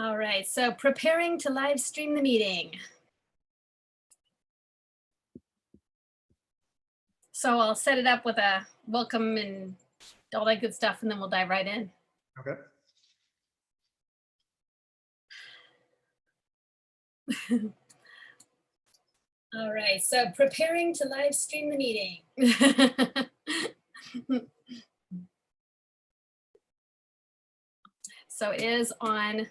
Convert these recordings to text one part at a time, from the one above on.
All right, so preparing to live stream the meeting. So I'll set it up with a welcome and all that good stuff, and then we'll dive right in. Okay. All right, so preparing to live stream the meeting. So it is on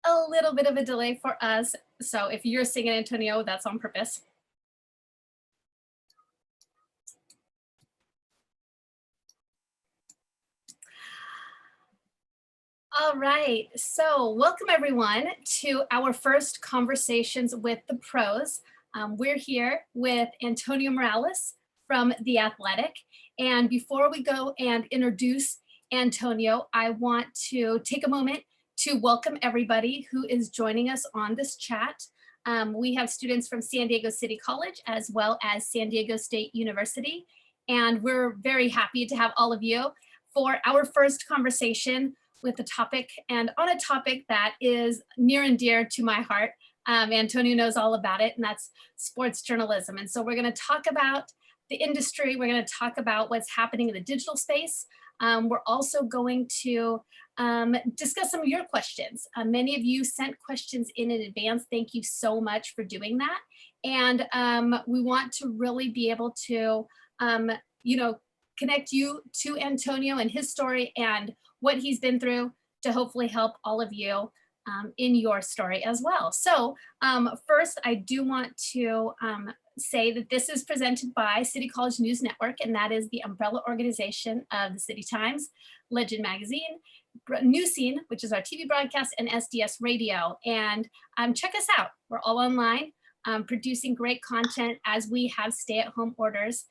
a little bit of a delay for us. So if you're seeing it, Antonio, that's on purpose. All right, so welcome everyone to our first Conversations with the Pros. We're here with Antonio Morales from The Athletic. And before we go and introduce Antonio, I want to take a moment to welcome everybody who is joining us on this chat. We have students from San Diego City College as well as San Diego State University. And we're very happy to have all of you for our first conversation with a topic and on a topic that is near and dear to my heart. Antonio knows all about it, and that's sports journalism. And so we're going to talk about the industry. We're going to talk about what's happening in the digital space. We're also going to discuss some of your questions. Many of you sent questions in advance. Thank you so much for doing that. And we want to really be able to, connect you to Antonio and his story and what he's been through to hopefully help all of you in your story as well. So first, I do want to say that this is presented by City College News Network, and that is the umbrella organization of the City Times, Legend Magazine, News Scene, which is our TV broadcast, and SDS Radio. And check us out. We're all online, producing great content as we have stay-at-home orders,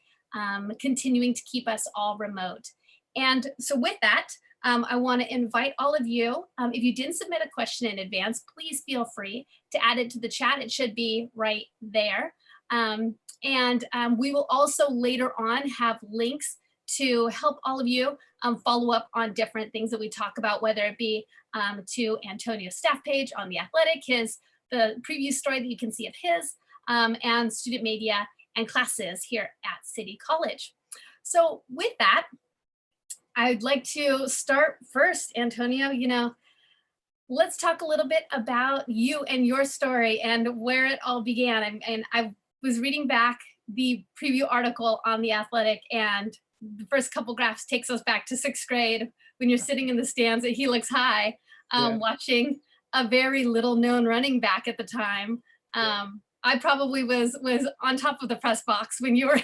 continuing to keep us all remote. And so with that, I want to invite all of you, if you didn't submit a question in advance, please feel free to add it to the chat. It should be right there. We will also later on have links to help all of you follow up on different things that we talk about, whether it be to Antonio's staff page on The Athletic, the preview story that you can see of his, and student media and classes here at City College. So with that, I'd like to start first, Antonio. Let's talk a little bit about you and your story and where it all began. And I was reading back the preview article on The Athletic, and the first couple graphs takes us back to 6th grade when you're sitting in the stands at Helix High, watching a very little known running back at the time. I probably was on top of the press box when you were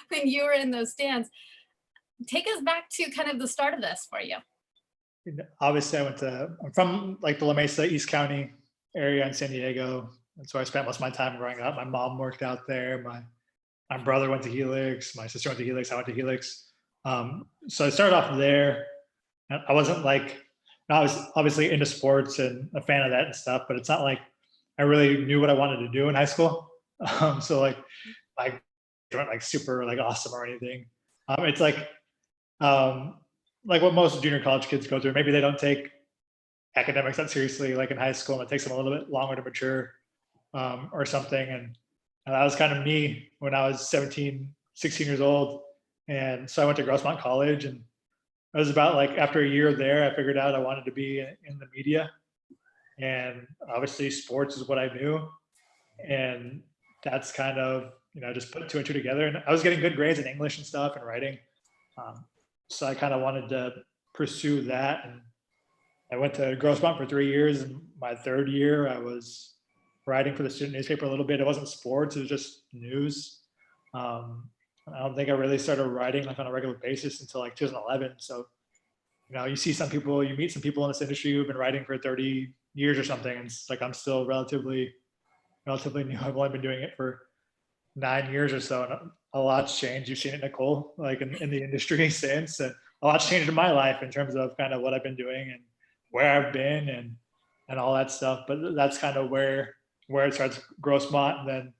when you were in those stands. Take us back to kind of the start of this for you. Obviously, I'm from like the La Mesa, East County area in San Diego. And so I spent most of my time growing up. My mom worked out there. My brother went to Helix. My sister went to Helix. I went to Helix. So I started off there. I wasn't I was obviously into sports and a fan of that and stuff, but it's not like I really knew what I wanted to do in high school. So I weren't super awesome or anything. It's like what most junior college kids go through. Maybe they don't take academics that seriously like in high school, and it takes them a little bit longer to mature or something. And that was kind of me when I was 17, 16 years old. And so I went to Grossmont College, and it was about after a year there, I figured out I wanted to be in the media. And obviously sports is what I knew. And that's kind of, just put 2 and 2 together. And I was getting good grades in English and stuff and writing. So I kind of wanted to pursue that. And I went to Grossmont for 3 years. And my 3rd year, I was writing for the student newspaper a little bit. It wasn't sports, it was just news. I don't think I really started writing on a regular basis until 2011. So, you see some people, you meet some people in this industry who've been writing for 30 years or something. And it's I'm still relatively new. I've only been doing it for 9 years or so. And a lot's changed. You've seen it, Nicole, in the industry since. And a lot's changed in my life in terms of kind of what I've been doing and where I've been and all that stuff. But that's kind of where it starts, Grossmont, and then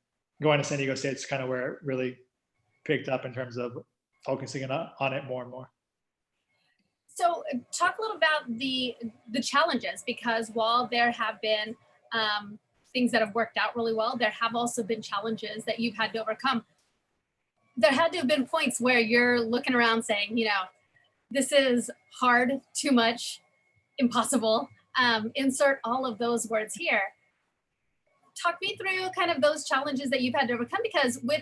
going to San Diego State is kind of where it really picked up in terms of focusing on it more and more. So talk a little about the challenges, because while there have been things that have worked out really well, there have also been challenges that you've had to overcome. There had to have been points where you're looking around saying, this is hard, too much, impossible. Insert all of those words here. Talk me through kind of those challenges that you've had to overcome, because with,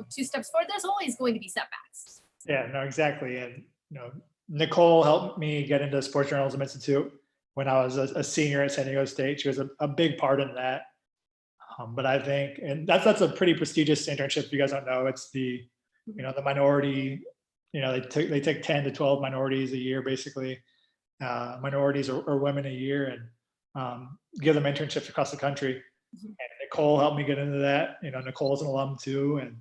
two steps forward, there's always going to be setbacks. Yeah, no, exactly. And, Nicole helped me get into Sports Journalism Institute when I was a senior at San Diego State. She was a big part in that. But I think, and that's a pretty prestigious internship. If you guys don't know, it's the, the minority, they take 10 to 12 minorities a year, basically, minorities or women a year, and give them internships across the country. And Nicole helped me get into that. Nicole's an alum too, and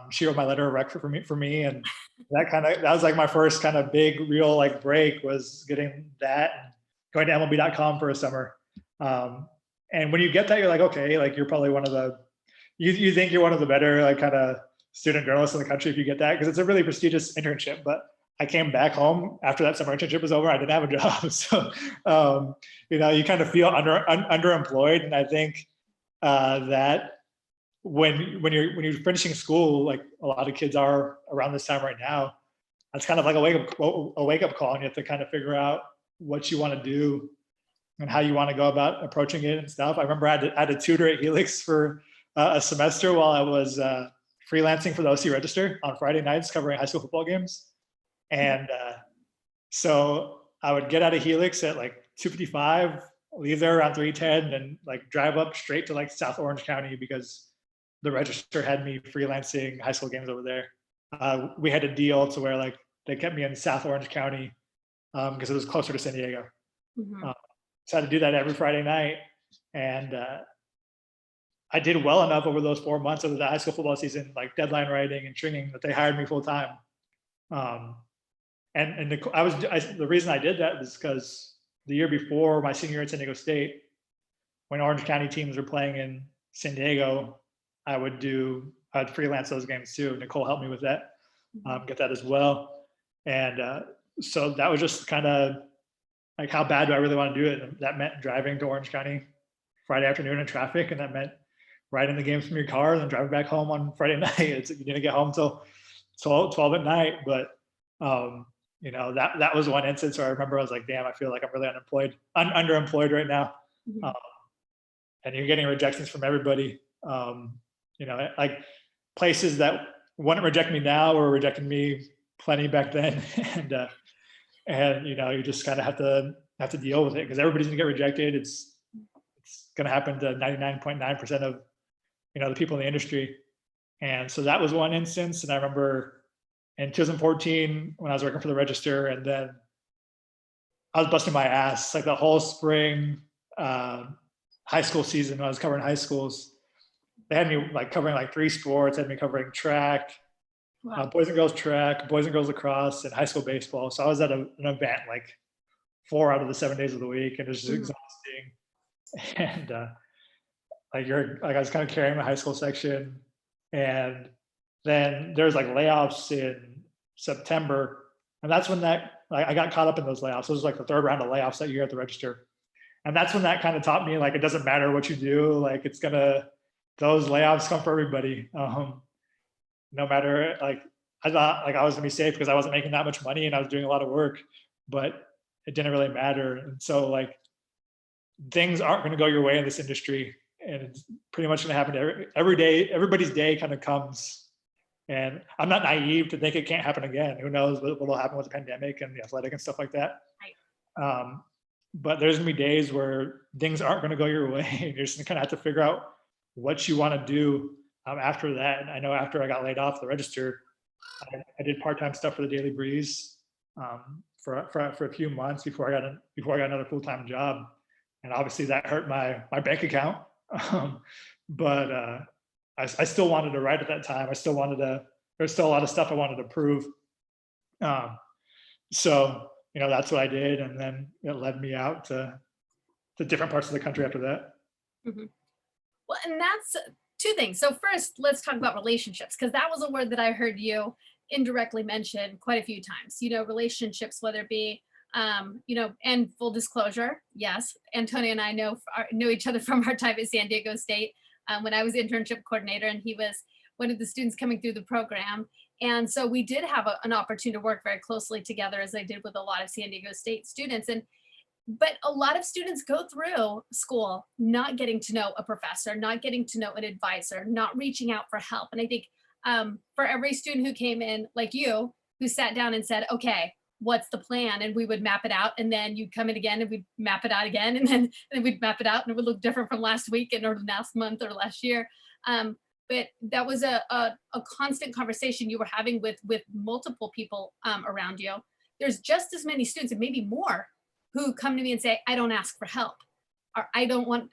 she wrote my letter of rec for me, and that was like my first kind of big real like break, was getting that and going to MLB.com for a summer. And when you get that, you're like, okay, like you're probably one of the, you think you're one of the better like kind of student journalists in the country if you get that, because it's a really prestigious internship. But I came back home after that summer internship was over. I didn't have a job, so you kind of feel underemployed. And I think that when you're finishing school, like a lot of kids are around this time right now, that's kind of like a wake up call, and you have to kind of figure out what you want to do and how you want to go about approaching it and stuff. I remember I had a tutor at Helix for a semester while I was freelancing for the OC Register on Friday nights covering high school football games. And so I would get out of Helix at like 2:55, leave there around 3:10, and like drive up straight to like South Orange County, because the Register had me freelancing high school games over there. We had a deal to where like they kept me in South Orange County because it was closer to San Diego. So I had to do that every Friday night. And I did well enough over those 4 months of the high school football season, like deadline writing and stringing, that they hired me full time. And the reason I did that was because the year before my senior year at San Diego State, when Orange County teams were playing in San Diego, I'd freelance those games too. Nicole helped me with that, get that as well. And so that was just kind of like, how bad do I really want to do it? And that meant driving to Orange County Friday afternoon in traffic, and that meant writing the games from your car and then driving back home on Friday night. You didn't get home till 12 at night. But that was one instance where I remember I was like, damn, I feel like I'm really underemployed right now. And you're getting rejections from everybody. Like places that wouldn't reject me now were rejecting me plenty back then. And you just kind of have to deal with it, because everybody's gonna get rejected. It's gonna happen to 99.9% of the people in the industry. And so that was one instance. And I remember in 2014 when I was working for the Register, and then I was busting my ass like the whole spring high school season when I was covering high schools. They had me like covering like 3 sports. Had me covering track, boys and girls track, boys and girls lacrosse, and high school baseball. So I was at an event like 4 out of the 7 days of the week, and it was just exhausting. And I was kind of carrying my high school section, and then there's like layoffs in September, and that's when I got caught up in those layoffs. It was like the 3rd round of layoffs that year at the Register, and that's when that kind of taught me like it doesn't matter what you do, like those layoffs come for everybody. No matter, like I thought like I was gonna be safe because I wasn't making that much money and I was doing a lot of work, but it didn't really matter. And so like things aren't going to go your way in this industry, and it's pretty much going to happen every day. Everybody's day kind of comes, and I'm not naive to think it can't happen again. Who knows what will happen with the pandemic and the athletic and stuff like that. Right. But there's gonna be days where things aren't going to go your way, and you're just gonna kind of have to figure out what you want to do after that. And I know after I got laid off the Register, I did part-time stuff for the Daily Breeze for a few months before I got another full-time job. And obviously that hurt my bank account. But I still wanted to write at that time. There's still a lot of stuff I wanted to prove. So, that's what I did. And then it led me out to different parts of the country after that. Mm-hmm. Well, and that's 2 things. So first, let's talk about relationships, because that was a word that I heard you indirectly mention quite a few times. Relationships, whether it be You know, and full disclosure, yes, Antonio and I know each other from our time at San Diego State, when I was internship coordinator and he was one of the students coming through the program. And so we did have an opportunity to work very closely together, as I did with a lot of San Diego State students. But a lot of students go through school not getting to know a professor, not getting to know an advisor, not reaching out for help. And I think for every student who came in, like you, who sat down and said, okay, what's the plan? And we would map it out. And then you'd come in again and we'd map it out again. And then we'd map it out and it would look different from last week or last month or last year. But that was a constant conversation you were having with multiple people around you. There's just as many students and maybe more who come to me and say, I don't ask for help, or I don't want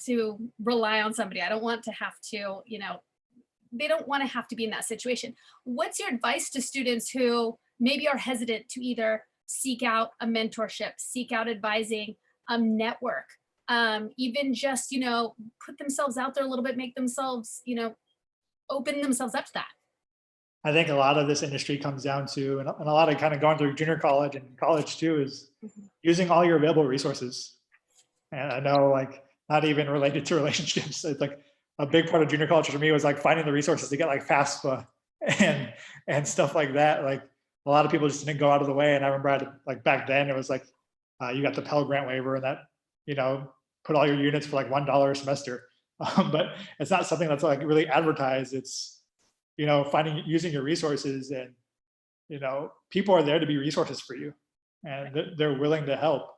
to rely on somebody. I don't want to have to, you know, they don't want to have to be in that situation. What's your advice to students who maybe are hesitant to either seek out a mentorship, seek out advising, network, even just, you know, put themselves out there a little bit, make themselves, you know, open themselves up to that? I think a lot of this industry comes down to, and a lot of kind of going through junior college and college too, is using all your available resources. And I know, like, not even related to relationships. It's like a big part of junior college for me was like finding the resources to get like FAFSA and stuff like that. Like a lot of people just didn't go out of the way. And I remember like back then it was like you got the Pell Grant waiver and that, you know, put all your units for like $1 a semester. But it's not something that's like really advertised. It's, you know, using your resources, and, you know, people are there to be resources for you and they're willing to help.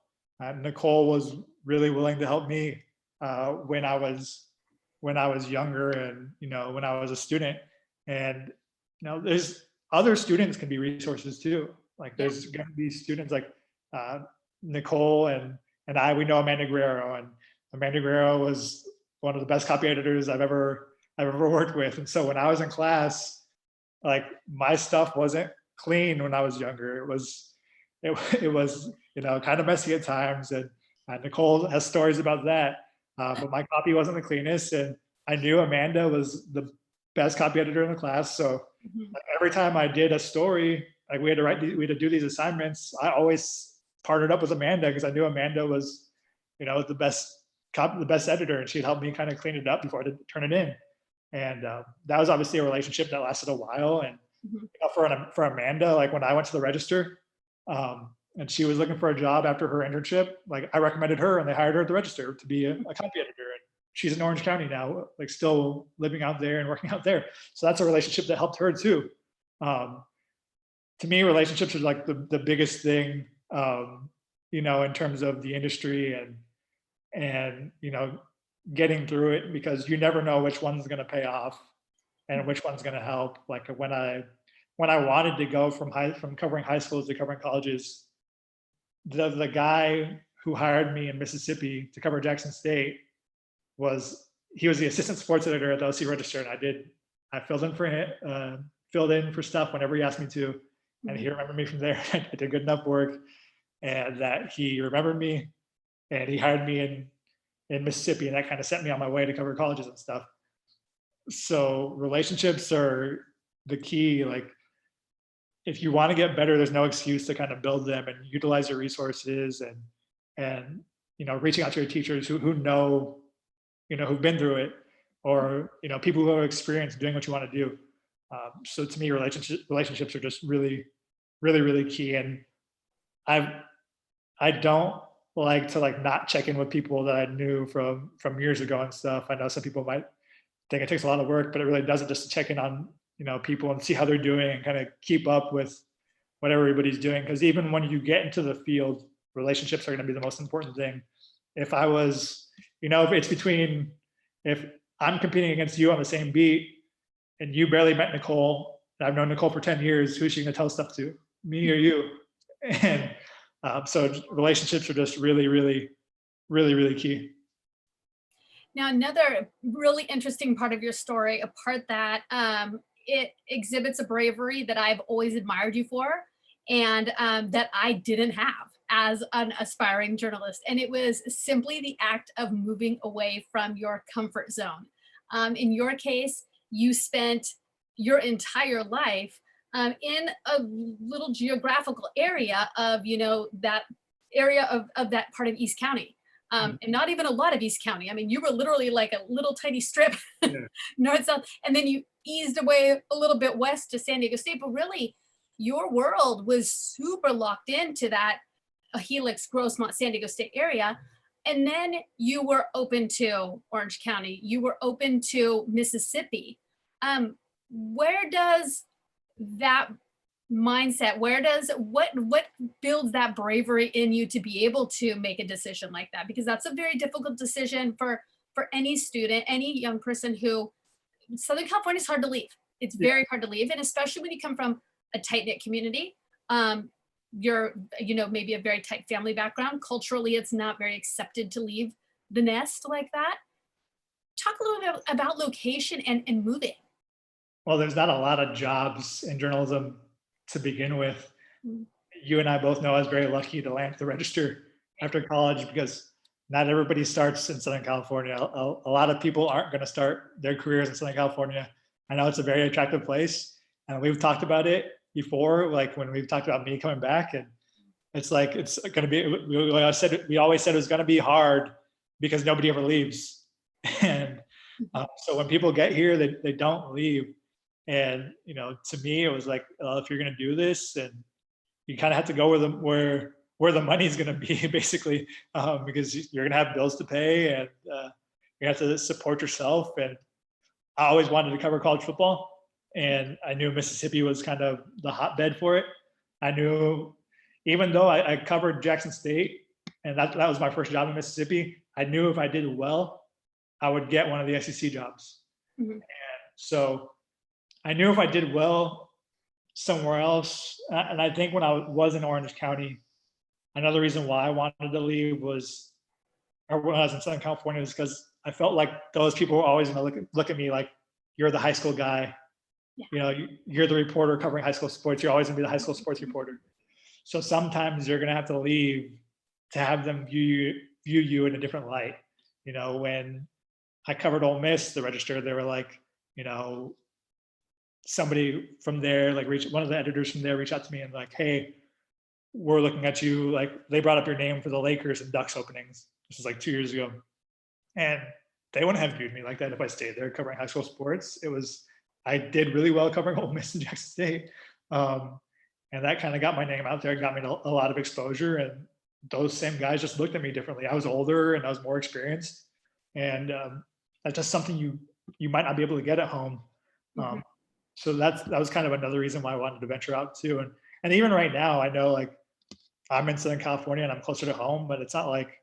Nicole was really willing to help me when I was younger, and, you know, when I was a student. And, you know, there's other students can be resources too. Like there's going to be students like Nicole and I, we know Amanda Guerrero, and Amanda Guerrero was one of the best copy editors I've ever worked with. And so when I was in class, like my stuff wasn't clean when I was younger. It was, you know, kind of messy at times. And Nicole has stories about that. But my copy wasn't the cleanest. And I knew Amanda was the best copy editor in the class. So like, every time I did a story, like we had to do these assignments, I always partnered up with Amanda because I knew Amanda was, you know, the best editor, and she'd help me kind of clean it up before I turn it in. And that was obviously a relationship that lasted a while. And you know, for Amanda, like when I went to the Register, and she was looking for a job after her internship, like I recommended her, and they hired her at the Register to be a copy editor. And she's in Orange County now, like still living out there and working out there. So that's a relationship that helped her too. To me, relationships are like the biggest thing, you know, in terms of the industry and, you know, getting through it, because you never know which one's going to pay off and which one's going to help. Like when I wanted to go from covering high schools to covering colleges, the guy who hired me in Mississippi to cover Jackson State was the assistant sports editor at the OC Register, and I filled in for stuff whenever he asked me to, and he remembered me from there. I did good enough work, and that he remembered me, and he hired me in Mississippi, and that kind of sent me on my way to cover colleges and stuff. So relationships are the key. Like if you want to get better, there's no excuse to kind of build them and utilize your resources, and you know, reaching out to your teachers who know, you know, who've been through it, or, you know, people who have experience doing what you want to do. So to me, relationships are just really, really, really key. And I don't like to like not check in with people that I knew from years ago and stuff. I know some people might think it takes a lot of work, but it really doesn't, just to check in on, you know, people and see how they're doing and kind of keep up with what everybody's doing. Because even when you get into the field, relationships are going to be the most important thing. If I was, you know, if I'm competing against you on the same beat and you barely met Nicole, and I've known Nicole for 10 years, who's she going to tell stuff to, me or you? And so relationships are just really, really, really, really key. Now, another really interesting part of your story, a part that it exhibits a bravery that I've always admired you for, and that I didn't have as an aspiring journalist. And it was simply the act of moving away from your comfort zone. In your case, you spent your entire life in a little geographical area of, that area of that part of East County. And not even a lot of East County. I mean, you were literally like a little tiny strip, Yeah. north, south, and then you eased away a little bit west to San Diego State. But really, your world was super locked into that Helix, Grossmont, San Diego State area. And then you were open to Orange County. You were open to Mississippi. Where does that mindset, what builds that bravery in you to be able to make a decision like that? Because that's a very difficult decision for any student, any young person who, Southern California is hard to leave. It's very hard to leave. And especially when you come from a tight-knit community, you're, maybe a very tight family background. Culturally, it's not very accepted to leave the nest like that. Talk a little bit about location and moving. Well, there's not a lot of jobs in journalism to begin with. You and I both know I was very lucky to land the Register after college, because not everybody starts in Southern California. A lot of people aren't going to start their careers in Southern California. I know it's a very attractive place, and we've talked about it before, like when we've talked about me coming back, and it's like, it's going to be, we always said it was going to be hard because nobody ever leaves. And so when people get here, they don't leave. And, to me, it was like, if you're going to do this, and you kind of have to go where the money's going to be, basically, because you're going to have bills to pay, and you have to support yourself. And I always wanted to cover college football, and I knew Mississippi was kind of the hotbed for it. I knew, even though I covered Jackson State, and that was my first job in Mississippi, I knew if I did well, I would get one of the SEC jobs. And so I knew if I did well somewhere else, and I think when I was in Orange County, another reason why I wanted to leave was, or when I was in Southern California, was because I felt like those people were always going to look at me like, you're the high school guy. You're the reporter covering high school sports. You're always going to be the high school sports reporter. So sometimes you're going to have to leave to have them view you in a different light. When I covered Ole Miss, the Register, they were like, somebody from there, like one of the editors from there reached out to me and like, hey, we're looking at you. Like, they brought up your name for the Lakers and Ducks openings. This was like 2 years ago. And they wouldn't have viewed me like that if I stayed there covering high school sports. I did really well covering Ole Miss and Jackson State. And that kind of got my name out there, got me a lot of exposure. And those same guys just looked at me differently. I was older and I was more experienced. And that's just something you might not be able to get at home. So that was kind of another reason why I wanted to venture out too. And even right now, I know, like, I'm in Southern California and I'm closer to home, but it's not like,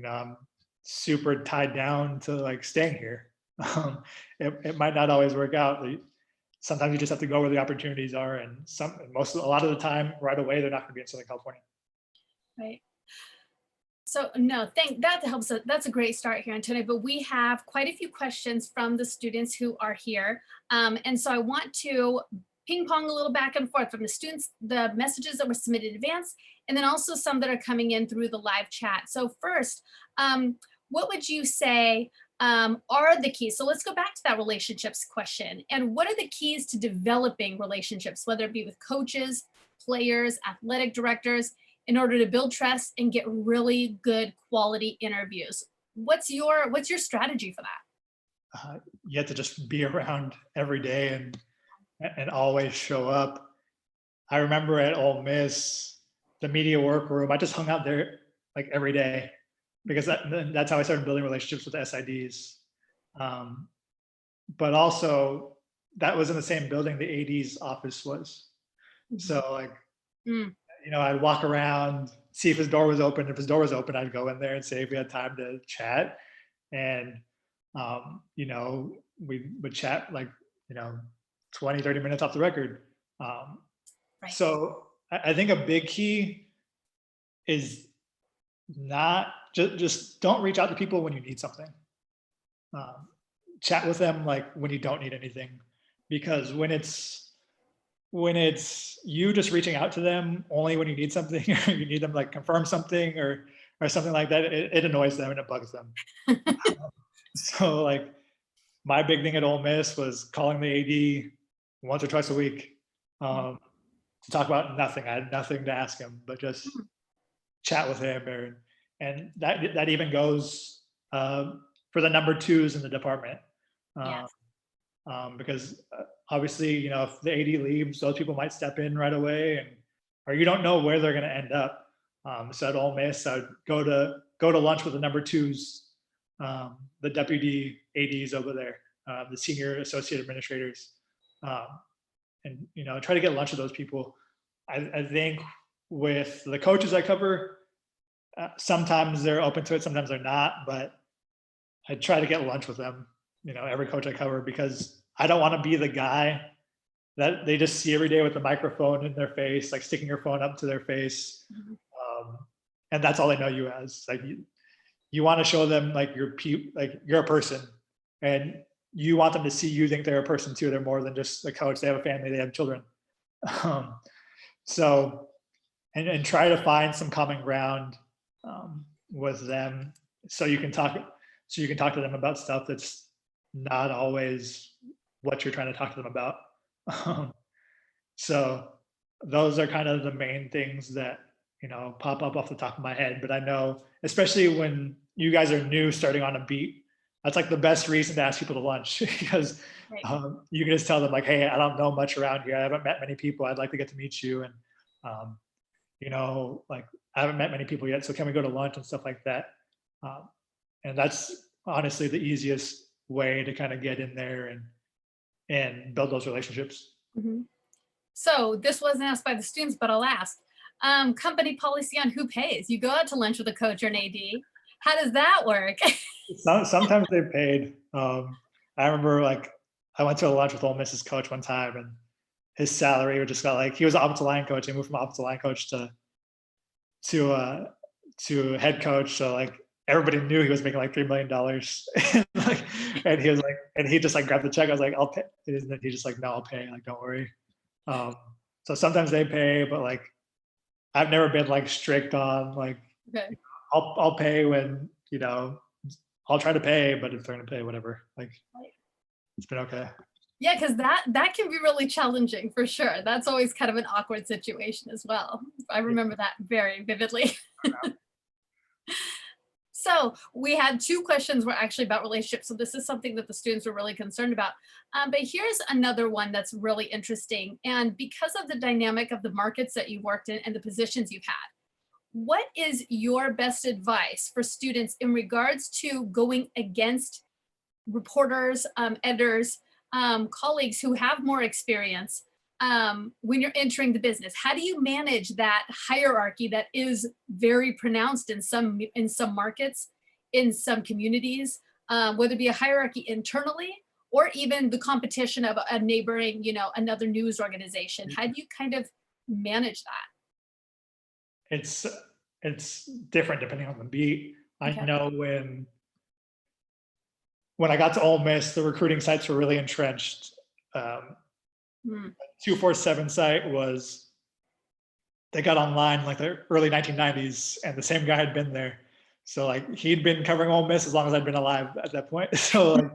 I'm super tied down to like staying here. It might not always work out. Sometimes you just have to go where the opportunities are, and a lot of the time, right away, they're not going to be in Southern California. Right. So no, that helps. That's a great start here, Antonio. But we have quite a few questions from the students who are here. And so I want to ping pong a little back and forth from the students, the messages that were submitted in advance, and then also some that are coming in through the live chat. So first, what would you say are the keys? So let's go back to that relationships question. And what are the keys to developing relationships, whether it be with coaches, players, athletic directors, in order to build trust and get really good quality interviews? What's your strategy for that? You have to just be around every day and always show up. I remember at Ole Miss, the media workroom, I just hung out there like every day, because that's how I started building relationships with SIDs. But also, that was in the same building the AD's office was. So like, I'd walk around, see if his door was open. If his door was open, I'd go in there and say if we had time to chat. And, we would chat like, 20, 30 minutes off the record. Right. So I think a big key is not just don't reach out to people when you need something. Chat with them like when you don't need anything, because when it's you just reaching out to them only when you need something, or you need them like confirm something or something like that, it annoys them and it bugs them. So like my big thing at Ole Miss was calling the AD once or twice a week to talk about nothing. I had nothing to ask him, but just chat with him. And that even goes for the number twos in the department. Yes. Because obviously, if the AD leaves, those people might step in right away, or you don't know where they're going to end up. So at Ole Miss, I would go to lunch with the number twos, the deputy ADs over there, the senior associate administrators, and try to get lunch with those people. I think with the coaches I cover, sometimes they're open to it, sometimes they're not, but I try to get lunch with them, every coach I cover, because I don't want to be the guy that they just see every day with the microphone in their face, like sticking your phone up to their face. And that's all they know you as. Like you want to show them like you're a person, and you want them to see you think they're a person too. They're more than just a coach. They have a family, they have children. So, and try to find some common ground with them, so you can talk to them about stuff that's not always what you're trying to talk to them about. So those are kind of the main things that pop up off the top of my head. But I know, especially when you guys are new starting on a beat, that's like the best reason to ask people to lunch, because you can just tell them like, hey, I don't know much around here, I haven't met many people, I'd like to get to meet you, and like I haven't met many people yet, so can we go to lunch and stuff like that. And that's honestly the easiest way to kind of get in there and build those relationships. So this wasn't asked by the students, but I'll ask. Company policy on who pays. You go out to lunch with a coach or an AD. How does that work? Sometimes they paid. I remember like I went to a lunch with Ole Miss's coach one time, and his salary just got like, he was an offensive line coach. He moved from offensive line coach to head coach. So like everybody knew he was making like $3 million. and he was like, and he just like grabbed the check. I was like, I'll pay. And then he just like, no, I'll pay. Like, don't worry. So sometimes they pay, but like I've never been like strict on like, I'll pay when, I'll try to pay, but if they're going to pay, whatever, like it's been okay. Yeah, because that can be really challenging for sure. That's always kind of an awkward situation as well. I remember that very vividly. So we had two questions were actually about relationships. So this is something that the students were really concerned about. But here's another one that's really interesting. And because of the dynamic of the markets that you worked in and the positions you've had, what is your best advice for students in regards to going against reporters, editors, colleagues who have more experience when you're entering the business? How do you manage that hierarchy that is very pronounced in some markets, in some communities, whether it be a hierarchy internally or even the competition of a neighboring, another news organization? How do you kind of manage that? It's different depending on the beat. Okay. I know when I got to Ole Miss, the recruiting sites were really entrenched. 247 site they got online like the early 1990s, and the same guy had been there. So like he'd been covering Ole Miss as long as I'd been alive at that point. So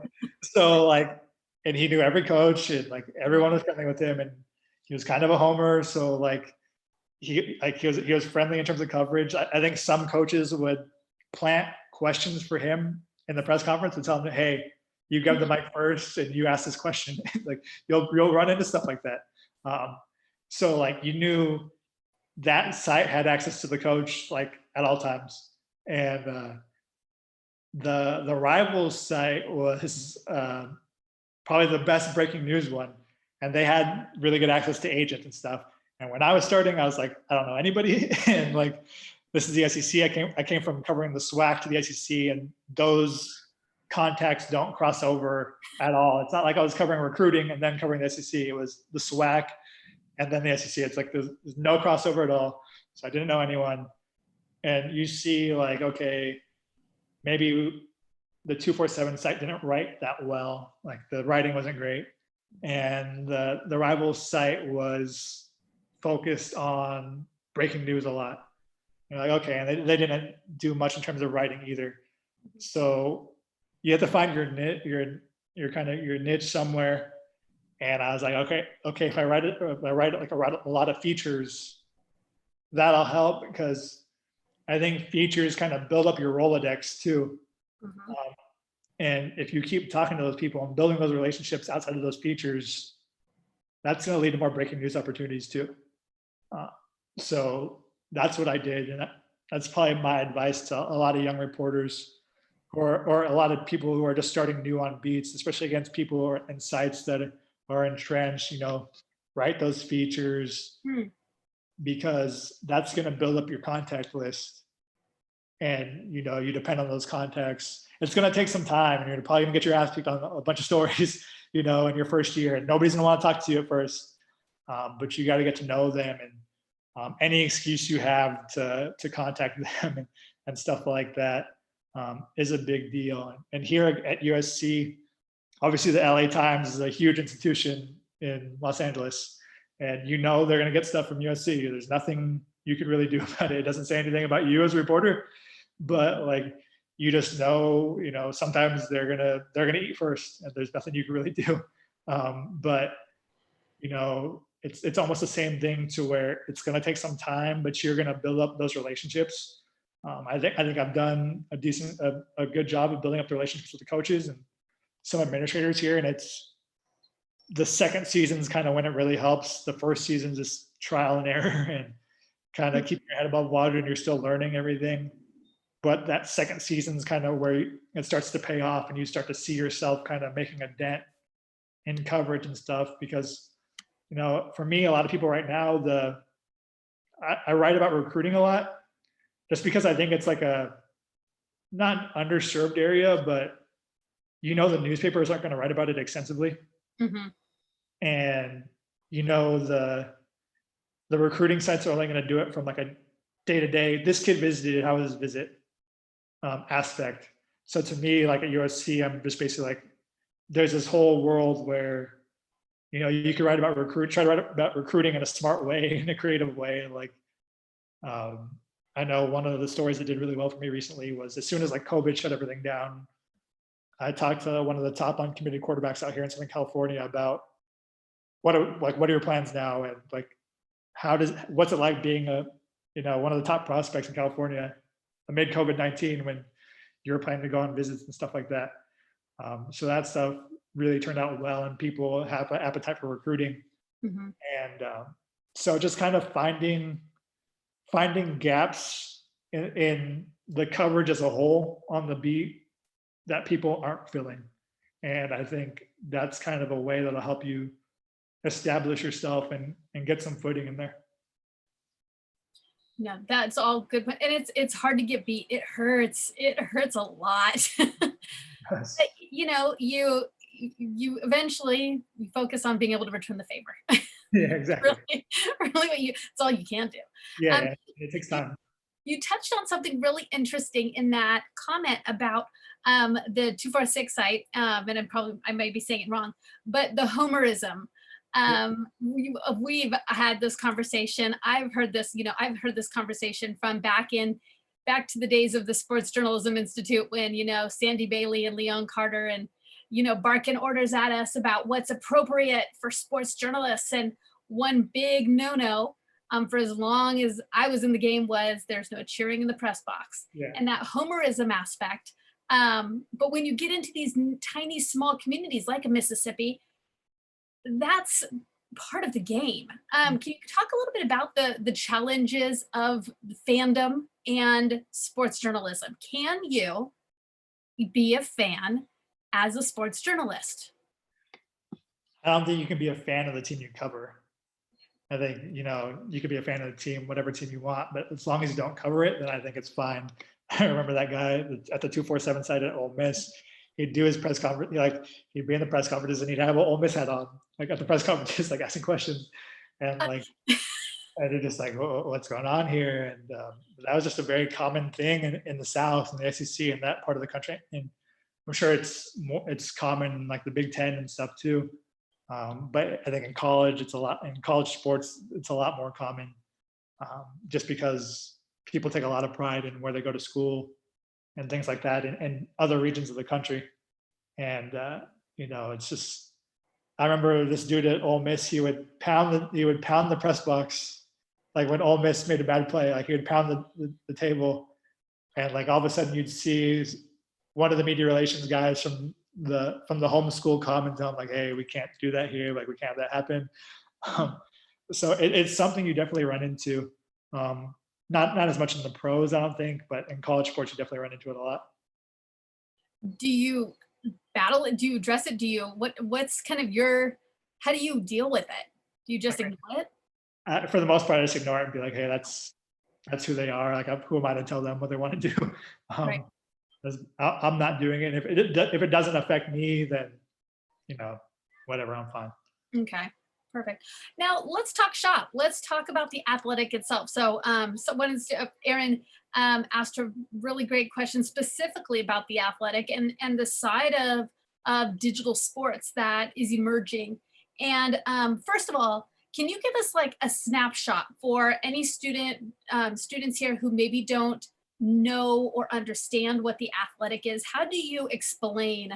and he knew every coach, and like everyone was friendly with him, and he was kind of a homer. So like he was friendly in terms of coverage. I think some coaches would plant questions for him in the press conference and tell him, hey, you give the mic first and you ask this question. Like you'll run into stuff like that. So like you knew that site had access to the coach like at all times. And the Rivals site was probably the best breaking news one, and they had really good access to agents and stuff. And when I was starting, I was like, I don't know anybody. And like, this is the SEC. I came from covering the SWAC to the SEC, and those contacts don't cross over at all. It's not like I was covering recruiting and then covering the SEC. It was the SWAC and then the SEC. It's like there's no crossover at all. So I didn't know anyone. And you see like, okay, maybe the 247 site didn't write that well. Like the writing wasn't great. And the Rivals site was focused on breaking news a lot. You're like, okay, and they didn't do much in terms of writing either. So you have to find your niche somewhere, And I was like, okay, if I write it, if I write like a lot of features, that'll help, because I think features kind of build up your Rolodex too. Mhm. And if you keep talking to those people and building those relationships outside of those features, that's going to lead to more breaking news opportunities too. Uh, so that's what I did. And that's probably my advice to a lot of young reporters, or a lot of people who are just starting new on beats, especially against people who are in sites that are entrenched, write those features, Hmm. because that's going to build up your contact list. And you depend on those contacts. It's going to take some time, and you're probably going to get your ass kicked on a bunch of stories, in your first year, and nobody's going to want to talk to you at first. But you got to get to know them, and any excuse you have to contact them, and stuff like that is a big deal. And here at USC, obviously the LA Times is a huge institution in Los Angeles, and they're going to get stuff from USC. There's nothing you could really do about it. It doesn't say anything about you as a reporter, but like, you just sometimes they're gonna eat first, and there's nothing you can really do. But it's almost the same thing, to where it's gonna take some time, but you're gonna build up those relationships. I think I've done a good job of building up the relationships with the coaches and some administrators here, and it's the second season's kind of when it really helps. The first season's just trial and error, and kind of keeping your head above water, and you're still learning everything. But that second season's kind of where it starts to pay off, and you start to see yourself kind of making a dent in coverage and stuff. Because, for me, a lot of people right now, I write about recruiting a lot, just because I think it's like a not underserved area, but the newspapers aren't going to write about it extensively. Mhm. And the recruiting sites are only going to do it from like a day to day. This kid visited, how was his visit? Aspect. So to me, like at USC, I'm just basically like, there's this whole world where you can try to write about recruiting in a smart way, in a creative way. Like, I know one of the stories that did really well for me recently was, as soon as like COVID shut everything down, I talked to one of the top uncommitted quarterbacks out here in Southern California about what are your plans now, and like, what's it like being one of the top prospects in California amid COVID-19, when you're planning to go on visits and stuff like that. So that stuff really turned out well, and people have an appetite for recruiting. Mhm. And so just kind of finding gaps in the coverage as a whole on the beat that people aren't filling. And I think that's kind of a way that'll help you establish yourself and get some footing in there. No, that's all good. And it's hard to get beat. It hurts. It hurts a lot. Yes. But, you eventually focus on being able to return the favor. Yeah, exactly. Really it's all you can do. Yeah, Um, yeah, it takes time. you touched on something really interesting in that comment about the 246 site, and I may be saying it wrong, but the homerism. Yeah. We've had this conversation. I've heard this conversation from back to the days of the Sports Journalism Institute, when Sandy Bailey and Leon Carter and barking orders at us about what's appropriate for sports journalists. And one big no-no, for as long as I was in the game, was there's no cheering in the press box, Yeah. and that homerism aspect. But when you get into these tiny, small communities like a Mississippi, that's part of the game. Can you talk a little bit about the challenges of fandom and sports journalism? Can you be a fan as a sports journalist? I don't think you can be a fan of the team you cover. I think, you could be a fan of the team, whatever team you want, but as long as you don't cover it, then I think it's fine. I remember that guy at the 247 site at Ole Miss. He'd do his press conference, he'd be in the press conferences, and he'd have an Ole Miss hat on, like at the press conferences, like asking questions. And like, and they're just like, what's going on here? And that was just a very common thing in the South and the SEC and that part of the country. And I'm sure it's common in like the Big Ten and stuff too. But I think in college, in college sports, it's a lot more common, just because people take a lot of pride in where they go to school and things like that in other regions of the country. And, it's just, I remember this dude at Ole Miss, he would pound the press box, like when Ole Miss made a bad play, like he would pound the table, and like all of a sudden you'd see one of the media relations guys from the home school come and tell him like, hey, we can't do that here, like we can't have that happen. Um, so it's something you definitely run into. Not as much in the pros, I don't think, but in college sports you definitely run into it a lot. Do you battle it? Do you address it? What's kind of how do you deal with it? Do you just ignore it? For the most part, I just ignore it and be like, hey, that's who they are. Like, who am I to tell them what they want to do? Right. Um, I'm not doing it. If it doesn't affect me, then whatever, I'm fine. Okay, perfect. Now let's talk shop. Let's talk about the athletic itself. So, Aaron asked a really great question specifically about the athletic and the side of digital sports that is emerging. And first of all, can you give us like a snapshot for any students here who maybe don't know or understand what the athletic is? How do you explain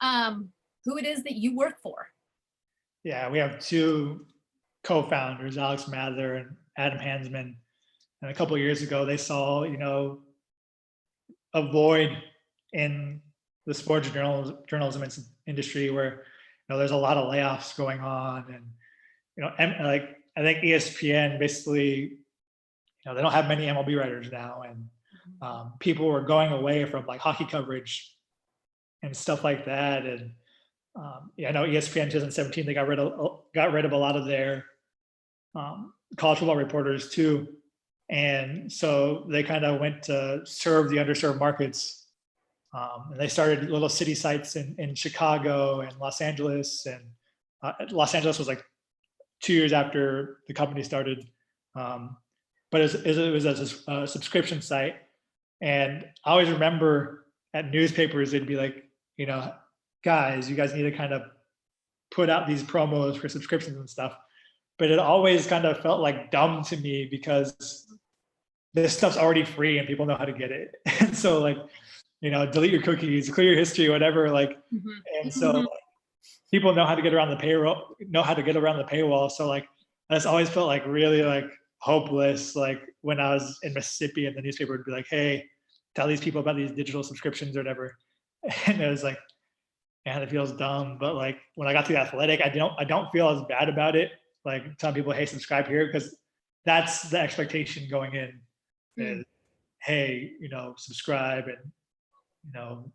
who it is that you work for? Yeah, we have two co-founders, Alex Mather and Adam Hansman. And a couple of years ago, they saw, a void in the sports journalism industry where, there's a lot of layoffs going on, and like I think ESPN basically, they don't have many MLB writers now, and people were going away from like hockey coverage and stuff like that. And I know ESPN 2017 they got rid of a lot of their college football reporters too, and so they kind of went to serve the underserved markets. And they started little city sites in Chicago and Los Angeles, and Los Angeles was like 2 years after the company started. But it was a subscription site. And I always remember at newspapers, they'd be like, guys, you guys need to kind of put out these promos for subscriptions and stuff. But it always kind of felt like dumb to me because this stuff's already free and people know how to get it. And so like, delete your cookies, clear your history, whatever. Like, and so people know how to get around the paywall. So like, I just always felt like really like hopeless. Like when I was in Mississippi and the newspaper would be like, hey, tell these people about these digital subscriptions or whatever. And it was like, man, it feels dumb. But like when I got to the athletic, I don't feel as bad about it. Like telling people, hey, subscribe here, because that's the expectation going in is, hey, subscribe and,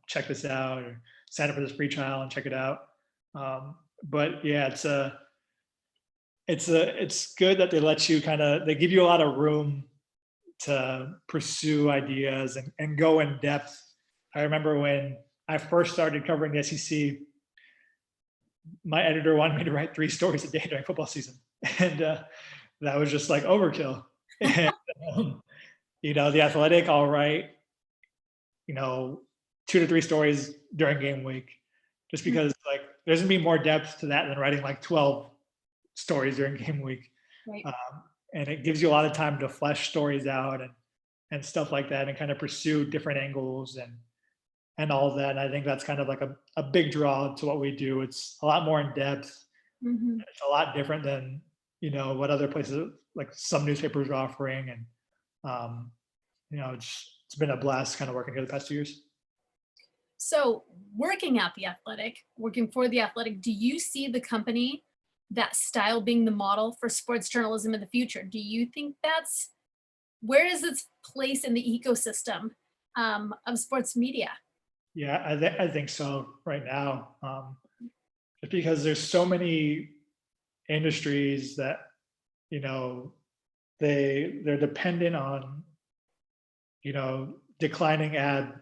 check this out, or sign up for this free trial and check it out. But yeah, it's good that they let you they give you a lot of room to pursue ideas and go in depth. I remember when I first started covering the SEC, my editor wanted me to write 3 stories a day during football season. And that was just like overkill. And, the athletic, I'll write, 2 to 3 stories during game week, just because like there's gonna be more depth to that than writing like 12 stories during game week. Right. And it gives you a lot of time to flesh stories out and stuff like that, and kind of pursue different angles and all of that. And I think that's kind of like a big draw to what we do. It's a lot more in depth. It's a lot different than, what other places like some newspapers are offering. And, it's been a blast kind of working here the past 2 years. So working for the athletic, do you see the company, that style being the model for sports journalism in the future? Do you think where is its place in the ecosystem of sports media? Yeah, I think so right now. Just because there's so many industries that, they're dependent on, declining ad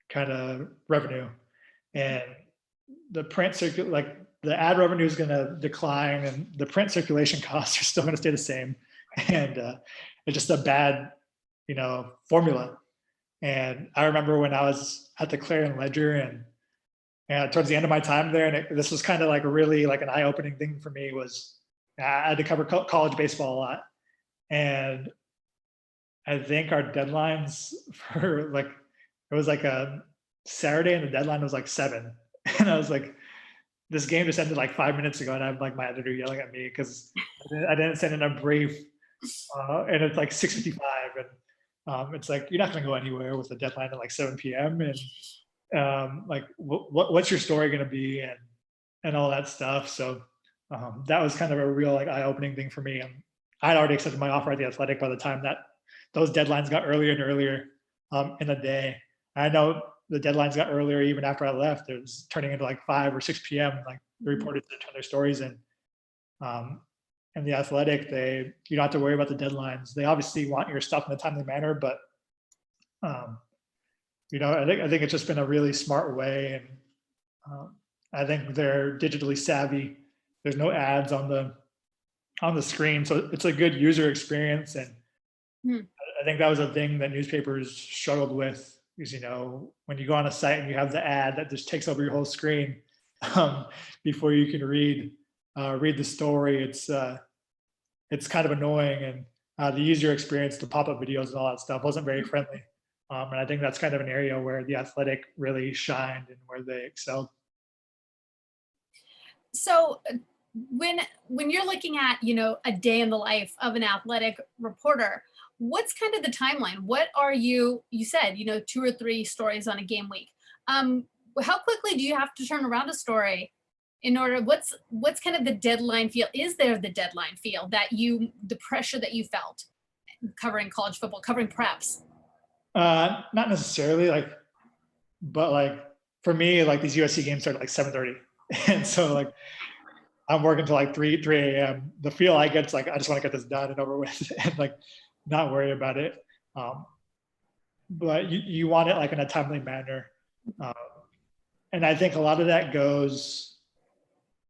kind of revenue, and the the ad revenue is going to decline, and the print circulation costs are still going to stay the same. And it's just a bad, formula. And I remember when I was at the Clarion Ledger and towards the end of my time there, and this was kind of like really like an eye-opening thing for me, was I had to cover college baseball a lot. And I think our deadlines for it was like a Saturday and the deadline was like 7. And I was like, this game just ended like 5 minutes ago, and I have like my editor yelling at me because I didn't send in a brief, and it's like 6:55, and it's like you're not going to go anywhere with the deadline at like 7 p.m. and like what's your story going to be and all that stuff. So that was kind of a real like eye-opening thing for me. And I'd already accepted my offer at the Athletic by the time that those deadlines got earlier and earlier in the day. I know the deadlines got earlier even after I left. It was turning into like 5 or 6 p.m. Like the reporters to turn their stories in. And the Athletic, you don't have to worry about the deadlines. They obviously want your stuff in a timely manner, but I think it's just been a really smart way, and I think they're digitally savvy. There's no ads on the screen, so it's a good user experience. And I think that was a thing that newspapers struggled with, is when you go on a site and you have the ad that just takes over your whole screen before you can read the story. It's kind of annoying, and the user experience, the pop-up videos and all that stuff wasn't very friendly. And I think that's kind of an area where the Athletic really shined and where they excelled. So when you're looking at, a day in the life of an athletic reporter, what's kind of the timeline? What are you said, 2 or 3 stories on a game week. How quickly do you have to turn around a story in order, what's kind of the deadline feel? Is there the deadline feel the pressure that you felt covering college football, covering preps? Not necessarily, but for me, these USC games start at 7:30, and so I'm working till 3 a.m. The feel I get is I just want to get this done and over with, and not worry about it. But you want it in a timely manner, and I think a lot of that goes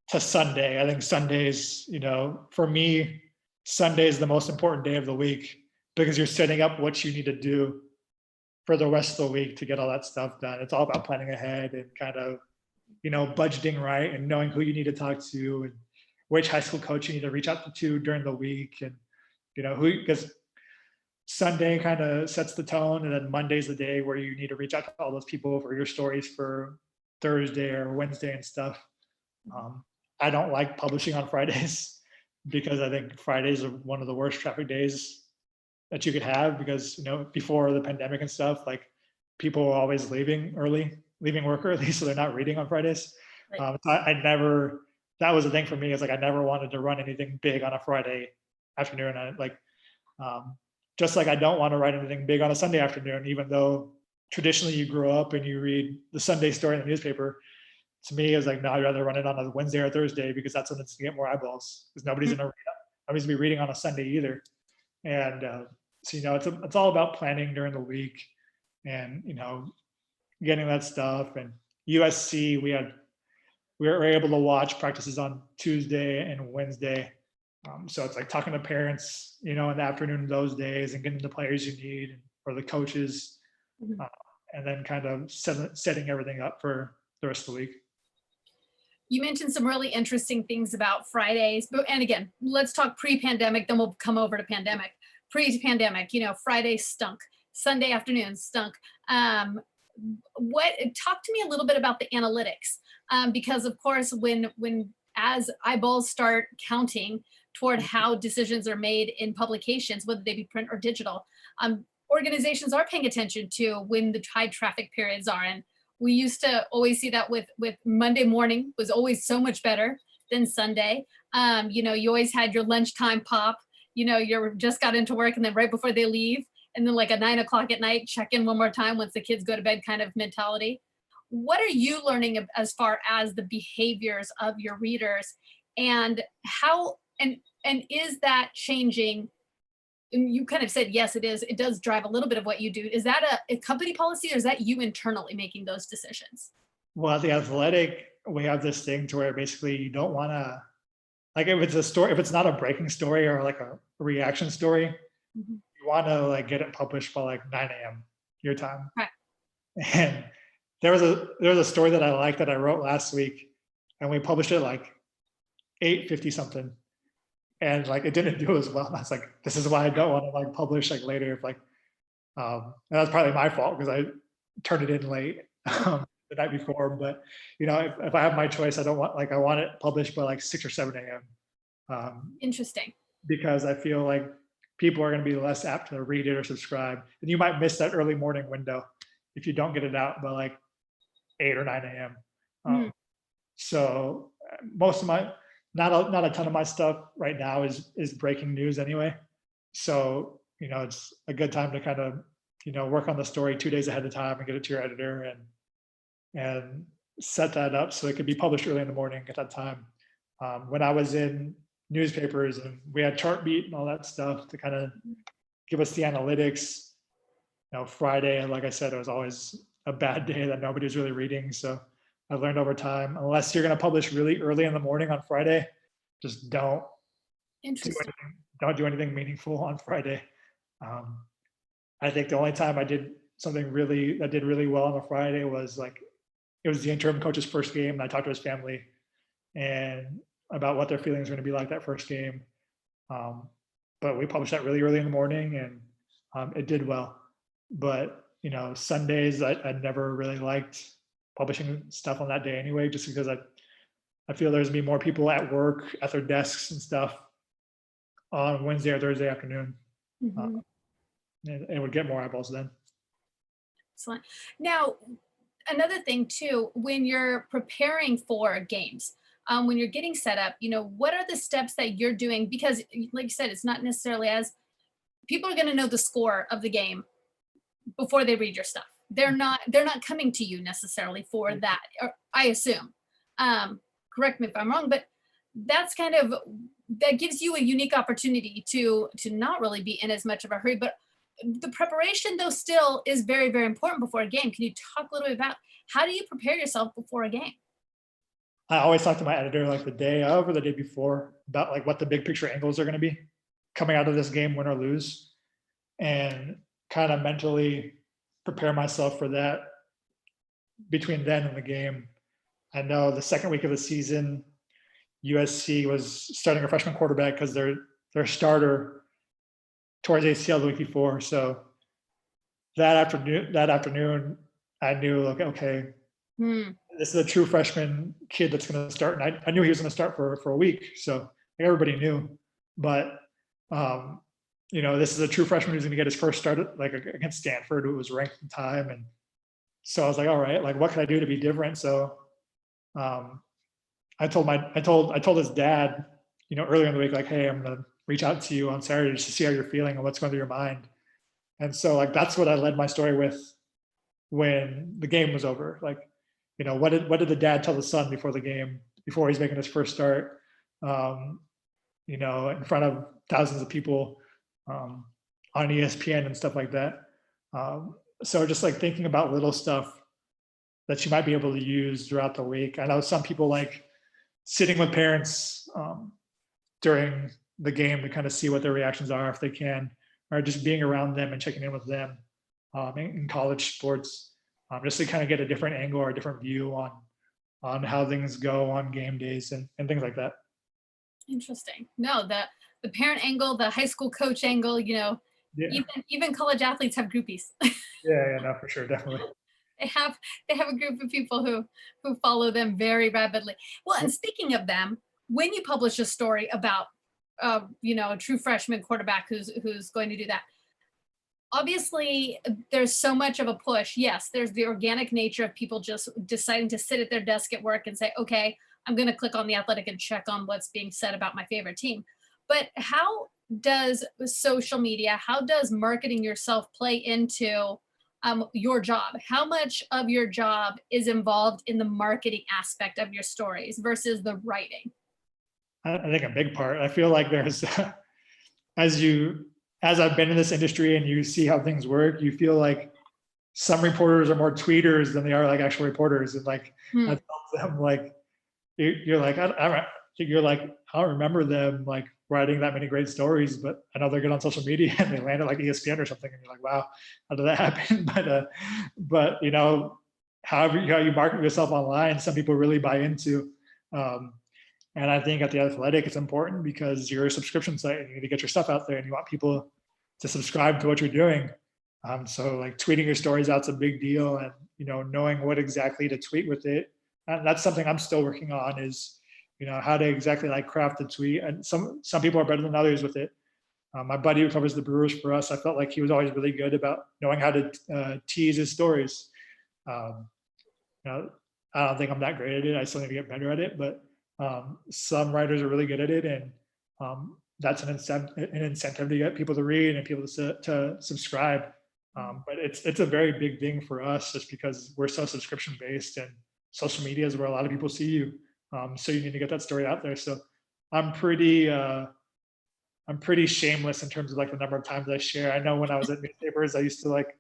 to Sunday. I think Sundays, for me, Sunday is the most important day of the week because you're setting up what you need to do for the rest of the week to get all that stuff done. It's all about planning ahead and kind of, budgeting right and knowing who you need to talk to and which high school coach you need to reach out to during the week, and because Sunday kind of sets the tone, and then Monday's the day where you need to reach out to all those people for your stories for Thursday or Wednesday and stuff. I don't like publishing on Fridays because I think Fridays are one of the worst traffic days that you could have, because before the pandemic and stuff, people were always leaving work early, so they're not reading on Fridays. Right. That was the thing for me, is I never wanted to run anything big on a Friday afternoon. Just like I don't want to write anything big on a Sunday afternoon, even though traditionally you grow up and you read the Sunday story in the newspaper. To me, it was no, I'd rather run it on a Wednesday or Thursday, because that's when it's going to get more eyeballs, because nobody's going to be reading on a Sunday either. And so it's all about planning during the week, and getting that stuff. And USC, we were able to watch practices on Tuesday and Wednesday, so it's talking to parents in the afternoon those days and getting the players you need or the coaches, and then kind of setting everything up for the rest of the week. You mentioned some really interesting things about Fridays, and again, let's talk pre-pandemic, then we'll come over to pandemic. Pre-pandemic, Fridays stunk, Sunday afternoons stunk. Talk to me a little bit about the analytics, because of course, when as eyeballs start counting toward how decisions are made in publications, whether they be print or digital, organizations are paying attention to when the high traffic periods are. And we used to always see that with Monday morning was always so much better than Sunday. You always had your lunchtime pop, you just got into work, and then right before they leave, and then at 9 o'clock at night, check in one more time once the kids go to bed kind of mentality. What are you learning as far as the behaviors of your readers, and how, and is that changing? And you kind of said, yes, it is. It does drive a little bit of what you do. Is that a company policy, or is that you internally making those decisions? Well, at the Athletic, we have this thing to where basically you don't want to, if it's a story, if it's not a breaking story or a reaction story, you want to get it published by 9 a.m. your time. Right. And there was a story that I liked that I wrote last week, and we published it 8:50 something. And it didn't do as well. And I was this is why I don't want to publish later. If and that's probably my fault, because I turned it in late. the night before. But if I have my choice, I want it published by like 6 or 7 a.m. Interesting. Because I feel like people are going to be less apt to read it or subscribe, and you might miss that early morning window if you don't get it out by like 8 or 9 a.m. Mm. So most of my, not a ton of my stuff right now is breaking news anyway. So it's a good time to kind of work on the story 2 days ahead of time and get it to your editor and set that up so it could be published early in the morning at that time. When I was in newspapers and we had Chartbeat and all that stuff to kind of give us the analytics, Friday, like I said, it was always a bad day that nobody was really reading. So I learned over time, unless you're going to publish really early in the morning on Friday, just don't do anything meaningful on Friday. I think the only time I did something that did really well on a Friday was it was the interim coach's first game, and I talked to his family and about what their feelings were going to be like that first game. But we published that really early in the morning, and it did well. But Sundays I never really liked publishing stuff on that day anyway, just because I feel there's gonna be more people at work at their desks and stuff on Wednesday or Thursday afternoon. Mm-hmm. And it would get more eyeballs then. Excellent. Now, another thing too, when you're preparing for games, when you're getting set up, what are the steps that you're doing? Because like you said, it's not necessarily as people are going to know the score of the game before they read your stuff. They're not coming to you necessarily for that, or I assume. Correct me if I'm wrong, but that's that gives you a unique opportunity to not really be in as much of a hurry. But the preparation though still is very, very important before a game. Can you talk a little bit about how do you prepare yourself before a game? I always talk to my editor like the day of or the day before about like what the big picture angles are going to be coming out of this game, win or lose, and kind of mentally prepare myself for that between then and the game. I know the second week of the season, USC was starting a freshman quarterback because their starter tore his ACL the week before. So that afternoon, I knew like, okay, this is a true freshman kid that's going to start. And I knew he was going to start for a week. So everybody knew, but this is a true freshman who's going to get his first start like against Stanford, who was ranked in time. And so I was like, all right, like what can I do to be different? So I told his dad, earlier in the week, like, hey, I'm going to reach out to you on Saturday just to see how you're feeling and what's going through your mind. And so like, that's what I led my story with when the game was over. Like, what did the dad tell the son before the game, before he's making his first start, in front of thousands of people on ESPN and stuff like that. So just like thinking about little stuff that you might be able to use throughout the week. I know some people like sitting with parents during the game to kind of see what their reactions are if they can, or just being around them and checking in with them in college sports, just to kind of get a different angle or a different view on how things go on game days and things like that. Interesting. No, the parent angle, the high school coach angle, Yeah. even college athletes have groupies. Yeah, no, for sure, definitely. They have a group of people who follow them very rapidly. Well, and speaking of them, when you publish a story about a true freshman quarterback who's going to do that, obviously there's so much of a push. Yes, there's the organic nature of people just deciding to sit at their desk at work and say, okay, I'm going to click on The Athletic and check on what's being said about my favorite team. But how does social media, how does marketing yourself play into your job? How much of your job is involved in the marketing aspect of your stories versus the writing? I think a big part. I feel like there's, as I've been in this industry and you see how things work, you feel like some reporters are more tweeters than they are like actual reporters. And like, I tell them like, you're like, I don't remember them like writing that many great stories, but I know they're good on social media and they land at like ESPN or something. And you're like, wow, how did that happen? But how you market yourself online, some people really buy into. And I think at The Athletic, it's important because you're a subscription site and you need to get your stuff out there and you want people to subscribe to what you're doing. So like tweeting your stories out's a big deal, and knowing what exactly to tweet with it. And that's something I'm still working on, is how to exactly like craft the tweet. And some people are better than others with it. My buddy who covers the Brewers for us, I felt like he was always really good about knowing how to tease his stories. Um, I don't think I'm that great at it. I still need to get better at it, but some writers are really good at it, and that's an incentive to get people to read and people to subscribe. But it's a very big thing for us, just because we're so subscription based, and social media is where a lot of people see you. So you need to get that story out there. So I'm pretty shameless in terms of like the number of times I share. I know when I was at newspapers, I used to like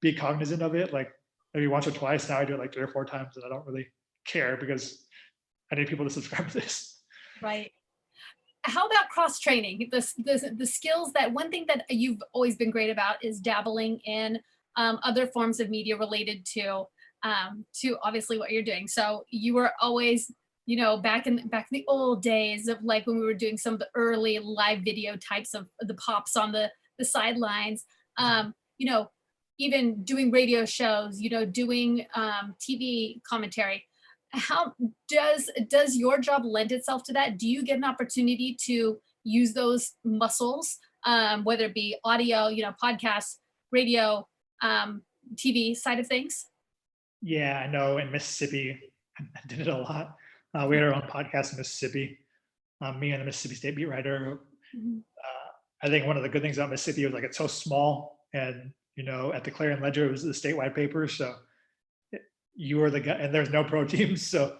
be cognizant of it, like maybe once or twice. Now I do it like 3 or 4 times, and I don't really care because I need people to subscribe to this. Right. How about cross training? The skills, that one thing that you've always been great about is dabbling in other forms of media related to obviously what you're doing. So you were always, back in the old days of like when we were doing some of the early live video types of the pops on the sidelines, even doing radio shows, doing TV commentary. How does your job lend itself to that? Do you get an opportunity to use those muscles, whether it be audio, podcasts, radio, TV side of things? Yeah, I know in Mississippi, I did it a lot. We had our own podcast in Mississippi. Me and the Mississippi State beat writer. Mhm. I think one of the good things about Mississippi was like it's so small, and at the Clarion Ledger, it was the statewide paper, so you were the guy, and there's no pro teams, so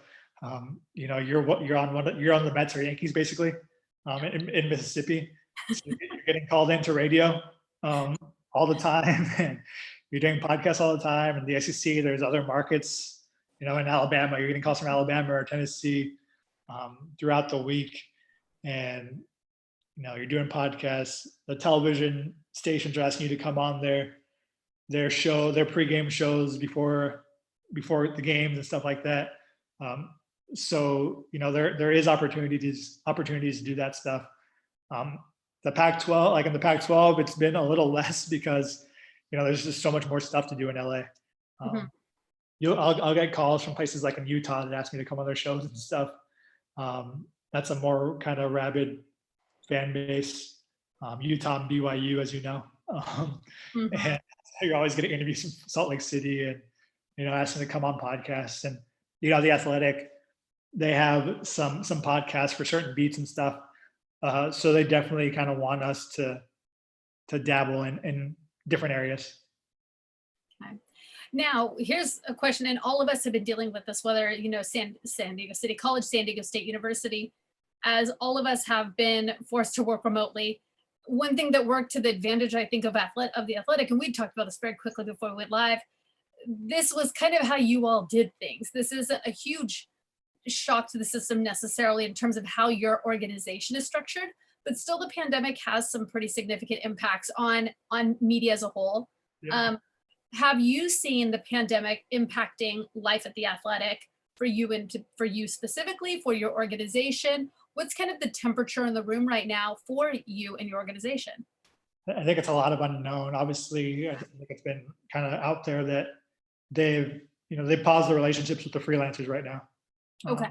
you're on the Mets or Yankees basically, in Mississippi. So you're getting called into radio all the time, and you're doing podcasts all the time. And the SEC, there's other markets, in Alabama, you're getting calls from Alabama or Tennessee throughout the week, and you're doing podcasts. The television stations are asking you to come on their pregame shows before the games and stuff like that. So there is opportunities to do that stuff. The Pac-12, like in the Pac-12, it's been a little less because there's just so much more stuff to do in LA. I'll get calls from places like in Utah that ask me to come on their shows and stuff. That's a more kind of rabid fan base. Utah and BYU, as you know. And you're always getting interviews from Salt Lake City, and asking to come on podcasts. And The Athletic, they have some podcasts for certain beats and stuff. So they definitely kind of want us to dabble in different areas. Okay. Now, here's a question, and all of us have been dealing with this, whether San Diego City College, San Diego State University, as all of us have been forced to work remotely. One thing that worked to the advantage, I think, of the Athletic, and we talked about this very quickly before we went live, this was kind of how you all did things. This isn't a huge shock to the system necessarily in terms of how your organization is structured, but still the pandemic has some pretty significant impacts on media as a whole. Yeah. Have you seen the pandemic impacting life at the Athletic for you, and for you specifically, for your organization? What's kind of the temperature in the room right now for you and your organization? I think it's a lot of unknown. Obviously, I think it's been kind of out there that they paused the relationships with the freelancers right now. Okay.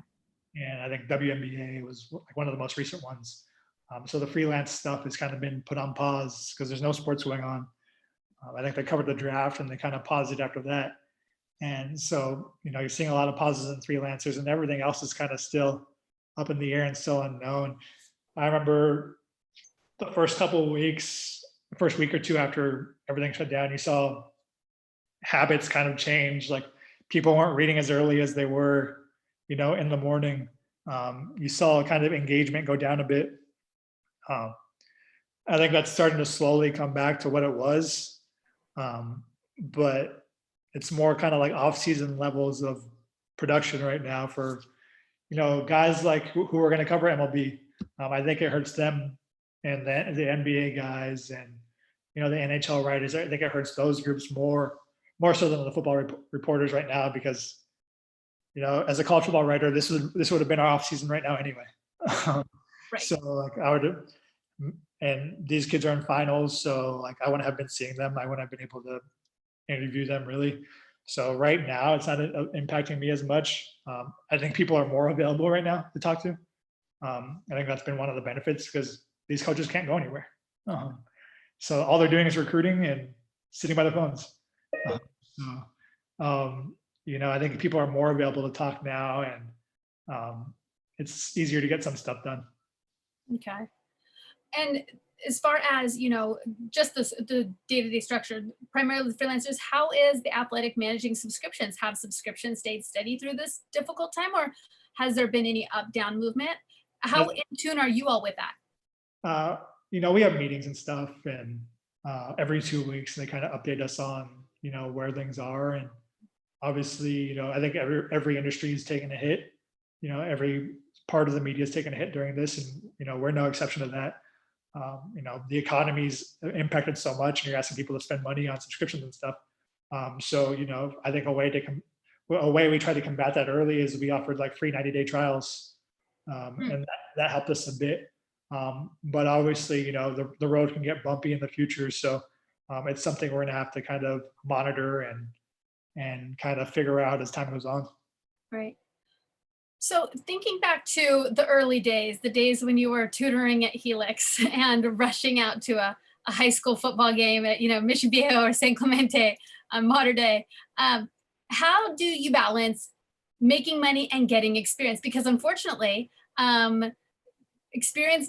And I think WNBA was like one of the most recent ones. So the freelance stuff has kind of been put on pause because there's no sports going on. I think they covered the draft and they kind of paused it after that. And so, you're seeing a lot of pauses in freelancers, and everything else is kind of still up in the air and still unknown. I remember the first week or two after everything shut down, you saw habits kind of change. Like people weren't reading as early as they were, in the morning. You saw kind of engagement go down a bit. I think that's starting to slowly come back to what it was. But it's more kind of like off-season levels of production right now for, guys like who are going to cover MLB. I think it hurts them, and the NBA guys, and, the NHL writers. I think it hurts those groups more so than the football reporters right now, because, as a college football writer, this would have been our off season right now anyway. Right. So like and these kids are in finals. So like, I wouldn't have been seeing them. I wouldn't have been able to interview them really. So right now it's not impacting me as much. I think people are more available right now to talk to. I think that's been one of the benefits because these coaches can't go anywhere. So all they're doing is recruiting and sitting by their phones. So, I think people are more available to talk now, and it's easier to get some stuff done. Okay. And as far as, just the day-to-day structure, primarily freelancers, how is the Athletic managing subscriptions? Have subscriptions stayed steady through this difficult time, or has there been any up-down movement? How in tune are you all with that? We have meetings and stuff, and every 2 weeks they kind of update us on, where things are. And obviously, I think every industry is taking a hit. Every part of the media is taking a hit during this, and we're no exception to that. The economy's impacted so much, and you're asking people to spend money on subscriptions and stuff. So, I think a way we try to combat that early is we offered like free 90-day trials, and that helped us a bit. But obviously, the road can get bumpy in the future. So it's something we're going to have to kind of monitor and kind of figure out as time goes on. Right. So thinking back to the early days, the days when you were tutoring at Helix and rushing out to a high school football game at, Mission Viejo or San Clemente on Mater Day, how do you balance making money and getting experience? Because unfortunately, experience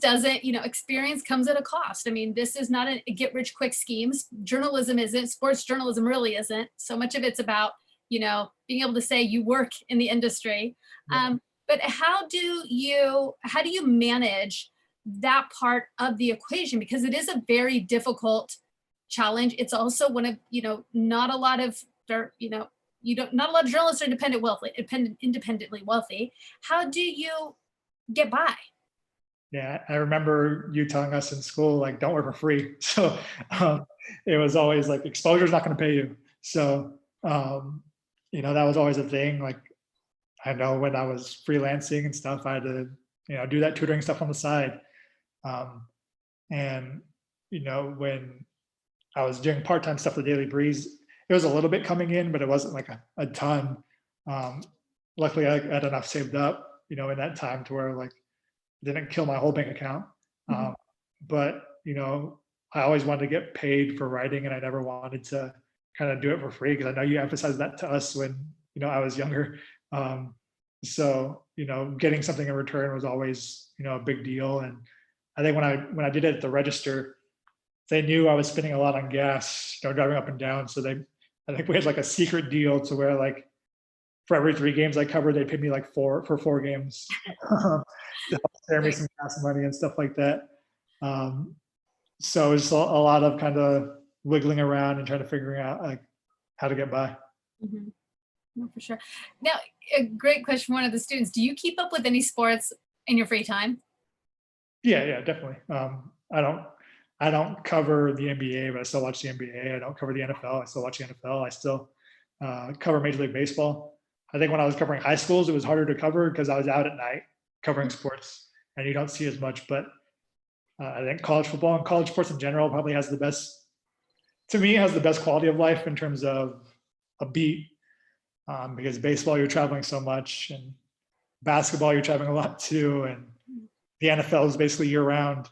comes at a cost. I mean, this is not a get rich quick scheme. Journalism isn't, sports journalism really isn't. So much of it's about, being able to say you work in the industry. But how do you manage that part of the equation? Because it is a very difficult challenge. It's also one of, not a lot of, not a lot of journalists are independently wealthy. How do you get by? Yeah, I remember you telling us in school, like, don't work for free. So it was always like, exposure's not going to pay you. So, that was always a thing. Like, I know when I was freelancing and stuff, I had to, do that tutoring stuff on the side. And, when I was doing part-time stuff for Daily Breeze, it was a little bit coming in, but it wasn't like a ton. Luckily, I had enough saved up, in that time to where like, didn't kill my whole bank account. But, I always wanted to get paid for writing, and I never wanted to kind of do it for free, because I know you emphasized that to us when, I was younger. So, getting something in return was always, a big deal. And I think when I did it at the Register, they knew I was spending a lot on gas, driving up and down. So I think we had like a secret deal to where like for every 3 games I covered, they paid me like 4 for 4 games. To help spare me some gas money and stuff like that. So it's a lot of kind of wiggling around and trying to figure out like how to get by. No, for sure. Now, a great question from one of the students. Do you keep up with any sports in your free time? Yeah, definitely. I don't cover the NBA, but I still watch the NBA. I don't cover the NFL. I still watch the NFL. I still cover Major League Baseball. I think when I was covering high schools, it was harder to cover because I was out at night covering sports, and you don't see as much. But I think college football and college sports in general probably has the best quality of life in terms of a beat. Because baseball, you're traveling so much, and basketball, you're traveling a lot too. And the NFL is basically year round,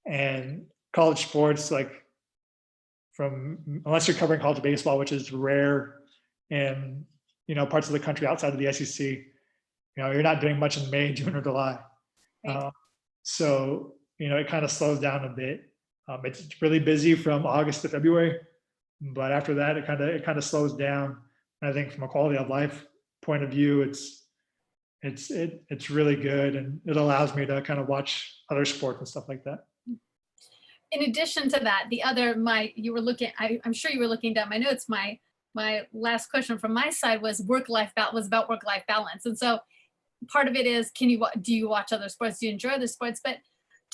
and college sports, like unless you're covering college baseball, which is rare in, parts of the country outside of the SEC, you're not doing much in May, June, or July. Right. So, it kind of slows down a bit. It's really busy from August to February, but after that, it kind of slows down. And I think from a quality of life point of view, it's really good, and it allows me to kind of watch other sports and stuff like that. In addition to that, I'm sure you were looking down my notes. My last question from my side was about work-life balance. And so part of it is, do you watch other sports? Do you enjoy other sports? But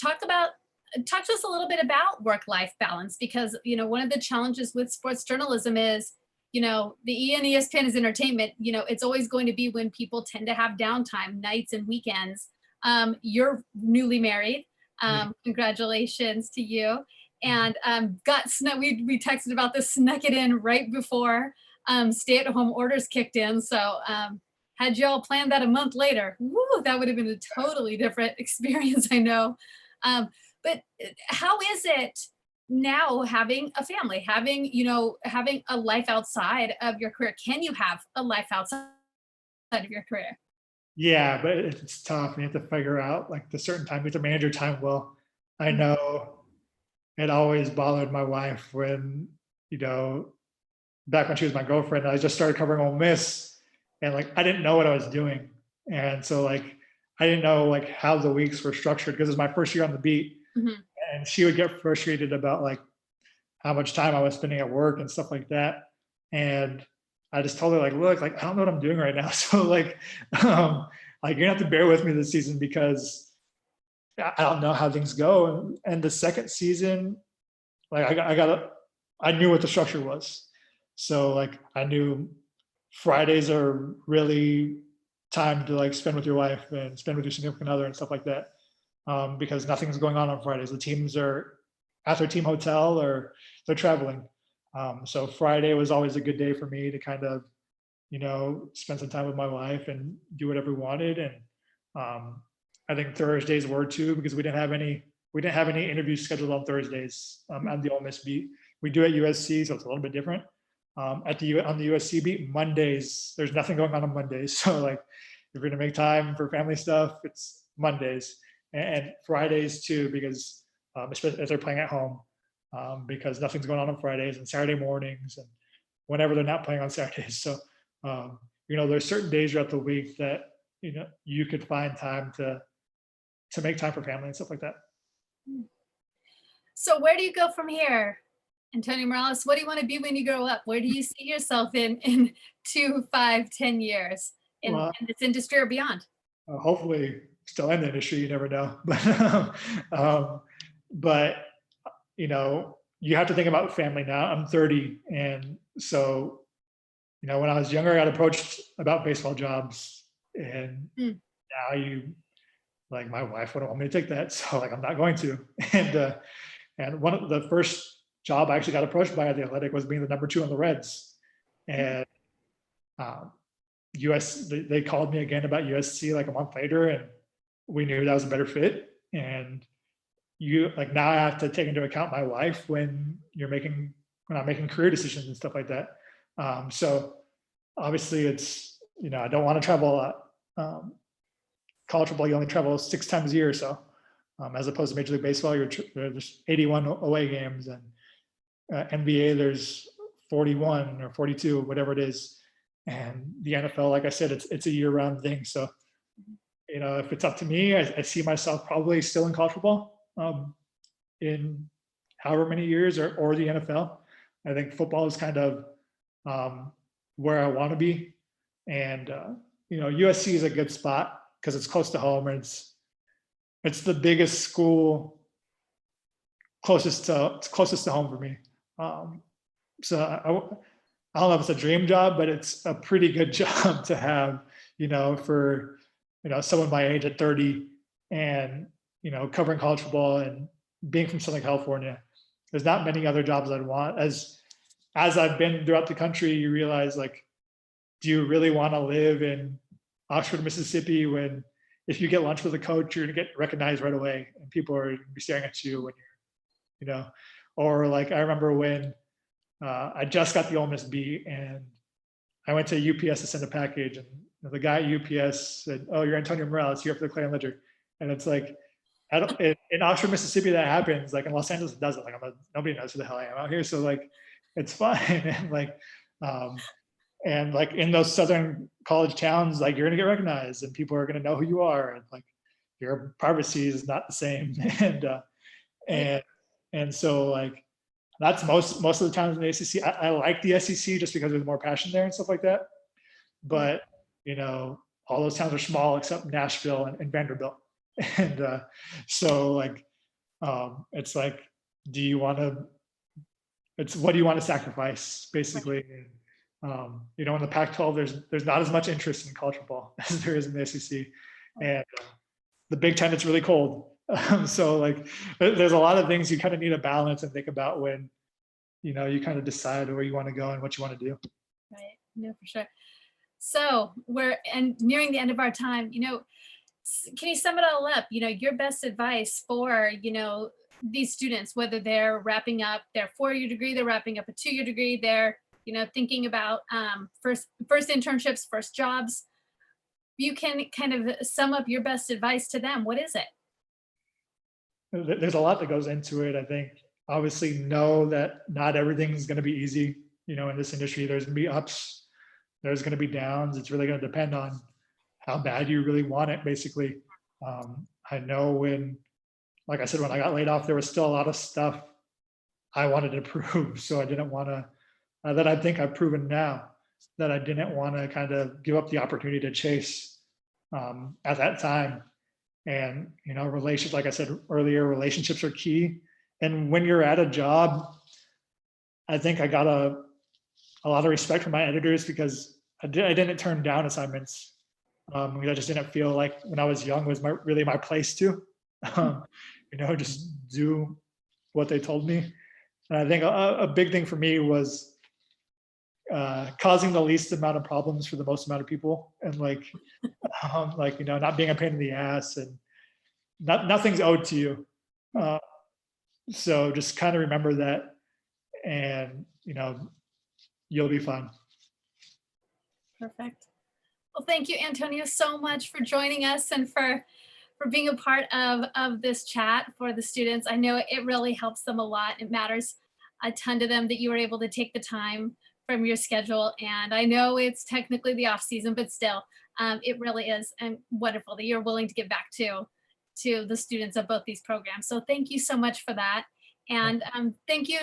talk to us a little bit about work-life balance, because, one of the challenges with sports journalism is, the E and ESPN is entertainment. It's always going to be when people tend to have downtime, nights and weekends. You're newly married. Congratulations to you. And we texted about this, snuck it in right before stay-at-home orders kicked in. So had y'all planned that a month later, woo, that would have been a totally different experience, I know. But how is it now having a family, having a life outside of your career? Can you have a life outside of your career? Yeah, but it's tough. You have to figure out like the certain time. You have to manage your time well. I Mhm. know it always bothered my wife when, you know, back when she was my girlfriend, I just started covering Ole Miss, and like I didn't know what I was doing, and so like I didn't know like how the weeks were structured because it was my first year on the beat, Mhm. and she would get frustrated about like how much time I was spending at work and stuff like that, and I just told her like, look, like I don't know what I'm doing right now, so um, like you're gonna have to bear with me this season because I don't know how things go, and the second season, like I knew what the structure was. So like I knew Fridays are really time to like spend with your wife and spend with your significant other and stuff like that. Because nothing's going on Fridays. The teams are at their team hotel or they're traveling. So Friday was always a good day for me to kind of, spend some time with my wife and do whatever we wanted. And um, I think Thursdays were too because we didn't have any interviews scheduled on Thursdays at the Ole Miss beat. We do at USC, so it's a little bit different. On the USC beat, Mondays, there's nothing going on Mondays. So like, if you're gonna make time for family stuff, it's Mondays and Fridays too, because especially as they're playing at home, because nothing's going on Fridays and Saturday mornings and whenever they're not playing on Saturdays. So there's certain days throughout the week that you could find time to make time for family and stuff like that. So where do you go from here, Antonio Morales? What do you want to be when you grow up? Where do you see yourself in 2, 5, 10 years Well, in this industry or beyond? hopefully still in the industry, you never know. Um, but you have to think about family now. I'm 30, and so when I was younger, I got approached about baseball jobs, and Mm. now like my wife wouldn't want me to take that, so like I'm not going to. And one of the first job I actually got approached by at the Athletic was being the number 2 on the Reds, and um, they called me again about USC like a month later, and we knew that was a better fit. And now I have to take into account my wife when I'm making career decisions and stuff like that. So obviously it's I don't want to travel a lot. College football, you only travel 6 times a year or so, as opposed to Major League Baseball, there's 81 away games, and NBA there's 41 or 42, whatever it is, and the NFL, like I said, it's a year-round thing. So if it's up to me, I see myself probably still in college football in however many years, or the NFL. I think football is kind of where I want to be, and USC is a good spot because it's close to home, and it's the biggest school closest to home for me. So I don't know if it's a dream job, but it's a pretty good job to have, for someone my age at 30, and covering college football and being from Southern California. There's not many other jobs I'd want. As I've been throughout the country, you realize, like, do you really want to live in Oxford, Mississippi, when if you get lunch with a coach, you're gonna get recognized right away, and people are gonna be staring at you when or like I remember when I just got the Ole Miss beat, and I went to UPS to send a package, and the guy at UPS said, "Oh, you're Antonio Morales. You're up for the Clarion Ledger." And it's like, in Oxford, Mississippi, that happens. Like in Los Angeles, it doesn't. Like nobody knows who the hell I am out here, so like, it's fine. And like in those southern college towns, like you're gonna get recognized, and people are gonna know who you are, and like your privacy is not the same. And and so like that's most of the times in the ACC. I like the SEC just because there's more passion there and stuff like that. But all those towns are small except Nashville and Vanderbilt. And so like it's like, do you want to? It's what do you want to sacrifice, basically? In the Pac-12, there's not as much interest in college football as there is in the SEC, and the Big Ten, it's really cold. So like, there's a lot of things you kind of need to balance and think about when, you kind of decide where you want to go and what you want to do. Right. No, for sure. So we're nearing the end of our time. Can you sum it all up? Your best advice for, these students, whether they're wrapping up their 4-year degree, they're wrapping up a 2-year degree, they're, thinking about first internships, first jobs. You can kind of sum up your best advice to them. What is it? There's a lot that goes into it. I think obviously know that not everything is going to be easy. In this industry, there's going to be ups, there's going to be downs. It's really going to depend on how bad you really want it, basically. I know like I said, when I got laid off, there was still a lot of stuff I wanted to prove. So I didn't want to, that I think I've proven now, that I didn't want to kind of give up the opportunity to chase at that time. And, relationships, like I said earlier, relationships are key. And when you're at a job, I think I got a lot of respect from my editors because I didn't turn down assignments. I just didn't feel like when I was young was really my place to, just do what they told me. And I think a big thing for me was causing the least amount of problems for the most amount of people, and not being a pain in the ass, and nothing's owed to you. So just kind of remember that, and you'll be fine. Perfect. Well, thank you, Antonio, so much for joining us and for being a part of this chat for the students. I know it really helps them a lot. It matters a ton to them that you were able to take the time from your schedule. And I know it's technically the off season, but still, it really is wonderful that you're willing to give back to the students of both these programs. So thank you so much for that. And thank you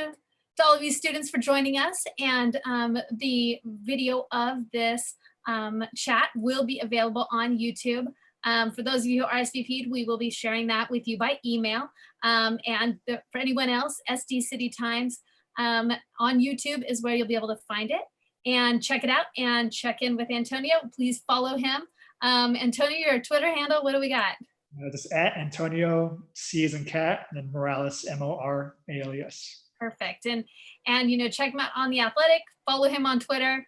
to all of you students for joining us. And the video of this chat will be available on YouTube. For those of you who RSVP'd, we will be sharing that with you by email. For anyone else, SD City Times on YouTube is where you'll be able to find it and check it out and check in with Antonio. Please follow him. Antonio, your Twitter handle, what do we got? Just at Antonio, C as in cat, and then Morales, Morales. Perfect. And check him out on The Athletic, follow him on Twitter,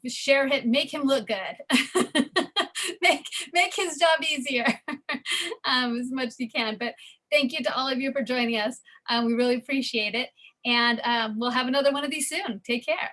share it, make him look good. make his job easier as much as you can. But thank you to all of you for joining us. We really appreciate it. And we'll have another one of these soon. Take care.